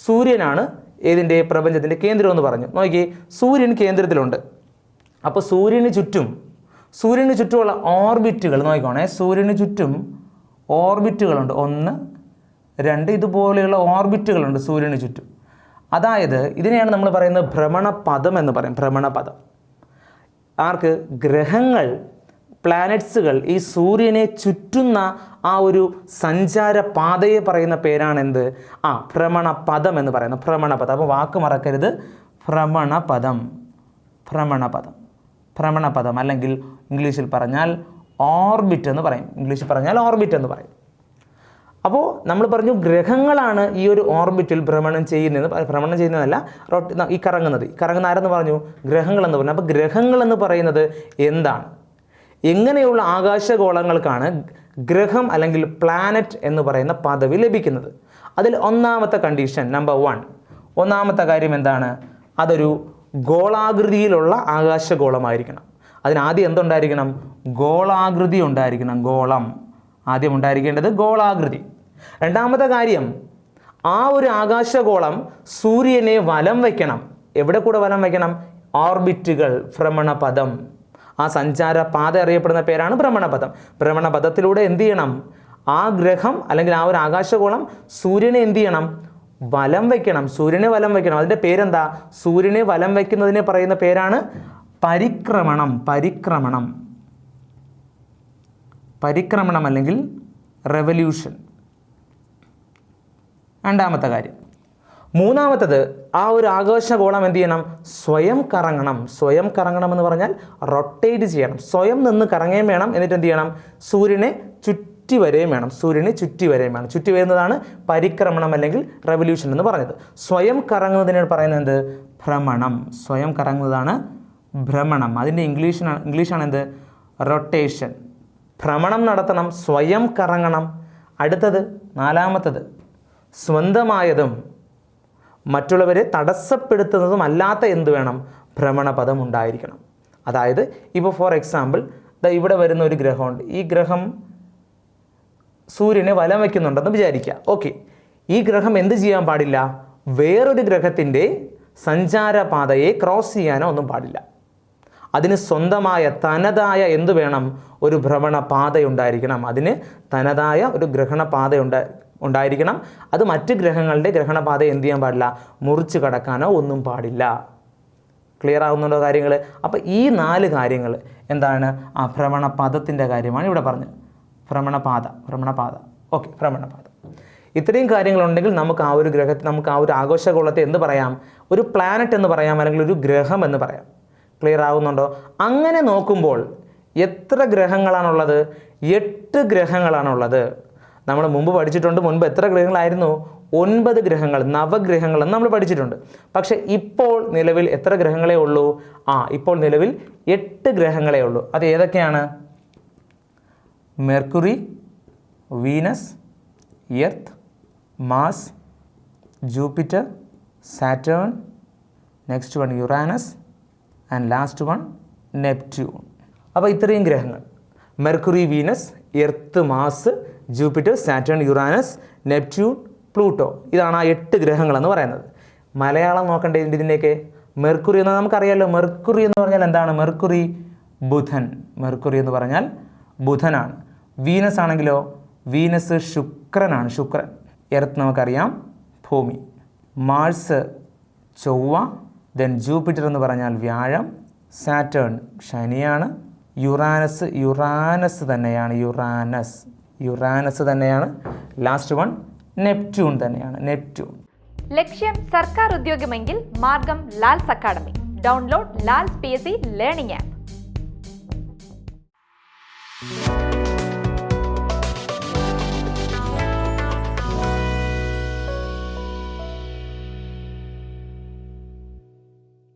സൂര്യനാണ് ഏതിൻ്റെ പ്രപഞ്ചത്തിൻ്റെ കേന്ദ്രം എന്ന് പറഞ്ഞു. നോക്കിയേ, സൂര്യൻ കേന്ദ്രത്തിലുണ്ട്. അപ്പോൾ സൂര്യന് ചുറ്റുമുള്ള ഓർബിറ്റുകൾ നോക്കിക്കോണേ. സൂര്യന് ചുറ്റും ഓർബിറ്റുകളുണ്ട്, 1, 2 ഇതുപോലെയുള്ള ഓർബിറ്റുകളുണ്ട് സൂര്യന് ചുറ്റും. അതായത് ഇതിനെയാണ് നമ്മൾ പറയുന്നത് ഭ്രമണപഥം എന്ന് പറയും. ഭ്രമണപഥം ആർക്ക്? ഗ്രഹങ്ങൾ, പ്ലാനറ്റ്സുകൾ ഈ സൂര്യനെ ചുറ്റുന്ന ആ ഒരു സഞ്ചാര പാതയെ പറയുന്ന പേരാണ് എന്ത്? ഭ്രമണപഥം എന്ന് പറയുന്നത്. ഭ്രമണപഥം. അപ്പോൾ വാക്ക് മറക്കരുത്, ഭ്രമണപഥം. ഭ്രമണപഥം ഭ്രമണപഥം അല്ലെങ്കിൽ ഇംഗ്ലീഷിൽ പറഞ്ഞാൽ ഓർബിറ്റ് എന്ന് പറയും. ഇംഗ്ലീഷിൽ പറഞ്ഞാൽ ഓർബിറ്റ് എന്ന് പറയും. അപ്പോൾ നമ്മൾ പറഞ്ഞു ഗ്രഹങ്ങളാണ് ഈ ഒരു ഓർബിറ്റിൽ ഭ്രമണം ചെയ്യുന്നതല്ല, ഈ കറങ്ങുന്ന ആരെന്ന് പറഞ്ഞു? ഗ്രഹങ്ങളെന്ന് പറഞ്ഞു. അപ്പോൾ ഗ്രഹങ്ങളെന്ന് പറയുന്നത് എന്താണ്? എങ്ങനെയുള്ള ആകാശഗോളങ്ങൾക്കാണ് ഗ്രഹം അല്ലെങ്കിൽ പ്ലാനറ്റ് എന്ന് പറയുന്ന പദവി ലഭിക്കുന്നത്? അതിൽ ഒന്നാമത്തെ കണ്ടീഷൻ, നമ്പർ 1, ഒന്നാമത്തെ കാര്യം എന്താണ്? അതൊരു ഗോളാകൃതിയിലുള്ള ആകാശഗോളമായിരിക്കണം. അതിനാദ്യം എന്തുണ്ടായിരിക്കണം? ഗോളാകൃതി ഉണ്ടായിരിക്കണം. ഗോളം ആദ്യം ഉണ്ടായിരിക്കേണ്ടത് ഗോളാകൃതി. രണ്ടാമത്തെ കാര്യം, ആ ഒരു ആകാശഗോളം സൂര്യനെ വലം വയ്ക്കണം. എവിടെ കൂടെ വലം വയ്ക്കണം? ഓർബിറ്റുകൾ, ഭ്രമണപഥം. ആ സഞ്ചാര പാത അറിയപ്പെടുന്ന പേരാണ് ഭ്രമണപഥം. ഭ്രമണപഥത്തിലൂടെ എന്ത് ചെയ്യണം? ആ ഗ്രഹം അല്ലെങ്കിൽ ആ ഒരു ആകാശഗോളം സൂര്യനെ എന്ത് ചെയ്യണം? വലം വയ്ക്കണം. സൂര്യനെ വലം വയ്ക്കണം. അതിൻ്റെ പേരെന്താ? സൂര്യനെ വലം വയ്ക്കുന്നതിനെ പറയുന്ന പേരാണ് പരിക്രമണം. പരിക്രമണം അല്ലെങ്കിൽ റെവല്യൂഷൻ. രണ്ടാമത്തെ കാര്യം. മൂന്നാമത്തത്, ആ ഒരു ആകാശഗോളം എന്ത് ചെയ്യണം? സ്വയം കറങ്ങണം. സ്വയം കറങ്ങണം എന്ന് പറഞ്ഞാൽ റൊട്ടേറ്റ് ചെയ്യണം. സ്വയം നിന്ന് കറങ്ങുകയും വേണം. എന്നിട്ട് എന്ത് ചെയ്യണം? സൂര്യനെ ചുറ്റി വരെയും വേണം. ചുറ്റി വരുന്നതാണ് പരിക്രമണം അല്ലെങ്കിൽ റെവല്യൂഷൻ എന്ന് പറഞ്ഞത്. സ്വയം കറങ്ങുന്നതിന് പറയുന്നത് എന്ത്? ഭ്രമണം. സ്വയം കറങ്ങുന്നതാണ് ഭ്രമണം. അതിൻ്റെ ഇംഗ്ലീഷാണ് എന്ത്? റൊട്ടേഷൻ. ഭ്രമണം നടത്തണം, സ്വയം കറങ്ങണം. അടുത്തത്, നാലാമത്തത്, സ്വന്തമായതും മറ്റുള്ളവരെ തടസ്സപ്പെടുത്തുന്നതും അല്ലാത്ത എന്ത് വേണം? ഭ്രമണപഥം ഉണ്ടായിരിക്കണം. അതായത് ഇപ്പോൾ ഫോർ എക്സാമ്പിൾ ഇവിടെ വരുന്ന ഒരു ഗ്രഹമുണ്ട്. ഈ ഗ്രഹം സൂര്യനെ വലം വയ്ക്കുന്നുണ്ടെന്ന് വിചാരിക്കുക. ഓക്കെ, ഈ ഗ്രഹം എന്ത് ചെയ്യാൻ പാടില്ല? വേറൊരു ഗ്രഹത്തിൻ്റെ സഞ്ചാരപാതയെ ക്രോസ് ചെയ്യാനോ ഒന്നും പാടില്ല. അതിന് സ്വന്തമായ തനതായ എന്ത് വേണം? ഒരു ഭ്രമണപാത ഉണ്ടായിരിക്കണം. അതിന് തനതായ ഒരു ഗ്രഹണപാത ഉണ്ടായിരിക്കണം. അത് മറ്റ് ഗ്രഹങ്ങളുടെ ഗ്രഹണപാത എന്ത് ചെയ്യാൻ പാടില്ല? മുറിച്ച് കടക്കാനോ ഒന്നും പാടില്ല. ക്ലിയർ ആകുന്നുണ്ടോ കാര്യങ്ങൾ? അപ്പോൾ ഈ 4 കാര്യങ്ങൾ എന്താണ്? ആ ഭ്രമണപഥത്തിൻ്റെ കാര്യമാണ് ഇവിടെ പറഞ്ഞത്. ഭ്രമണപാത. ഓക്കെ, ഭ്രമണപാത. ഇത്രയും കാര്യങ്ങളുണ്ടെങ്കിൽ നമുക്ക് ആ ഒരു ആകാശഗോളത്തെ എന്ത് പറയാം? ഒരു പ്ലാനറ്റ് എന്ന് പറയാം, അല്ലെങ്കിൽ ഒരു ഗ്രഹം എന്ന് പറയാം. ക്ലിയർ ആകുന്നുണ്ടോ? അങ്ങനെ നോക്കുമ്പോൾ എത്ര ഗ്രഹങ്ങളാണുള്ളത്? 8 ഗ്രഹങ്ങളാണുള്ളത്. നമ്മൾ മുമ്പ് പഠിച്ചിട്ടുണ്ട്. മുൻപ് എത്ര ഗ്രഹങ്ങളായിരുന്നു? 9 ഗ്രഹങ്ങൾ, നവഗ്രഹങ്ങളെന്ന് നമ്മൾ പഠിച്ചിട്ടുണ്ട്. പക്ഷേ ഇപ്പോൾ നിലവിൽ എത്ര ഗ്രഹങ്ങളേ ഉള്ളൂ? ഇപ്പോൾ നിലവിൽ 8 ഗ്രഹങ്ങളേ ഉള്ളൂ. അത് ഏതൊക്കെയാണ്? Mercury, Venus, Earth, Mars, Jupiter, Saturn, next one Uranus and last one Neptune. അപ്പോൾ ഇത്രയും ഗ്രഹങ്ങൾ, Mercury, Venus, Earth, Mars, Jupiter, Saturn, Uranus, Neptune, Pluto. ഇതാണ് ആ 8 ഗ്രഹങ്ങളെന്ന് പറയുന്നത്. മലയാളം നോക്കേണ്ടതിൻ്റെ ഇതിൻ്റെയൊക്കെ മെർക്കുറി എന്ന് നമുക്കറിയാമല്ലോ. മെർക്കുറി എന്ന് പറഞ്ഞാൽ എന്താണ്? മെർക്കുറി ബുധൻ. മെർക്കുറി എന്ന് പറഞ്ഞാൽ ബുധനാണ്. വീനസ് ആണെങ്കിലോ? വീനസ് ശുക്രനാണ്. ശുക്രൻ. എർത്ത് നമുക്കറിയാം, ഭൂമി. മാർസ് ചൊവ്വ. ദെൻ ജൂപ്പിറ്റർ എന്ന് പറഞ്ഞാൽ വ്യാഴം. സാറ്റേൺ ശനിയാണ്. യുറാനസ് തന്നെയാണ്. യുറാനസ് തന്നെയാണ്. ലാസ്റ്റ് വൺ നെപ്റ്റ്യൂൺ തന്നെയാണ്. നെപ്റ്റ്യൂൺ. ലക്ഷ്യം സർക്കാർ ഉദ്യോഗമെങ്കിൽ മാർഗം Lal's academy. Download Lal's PSC learning app.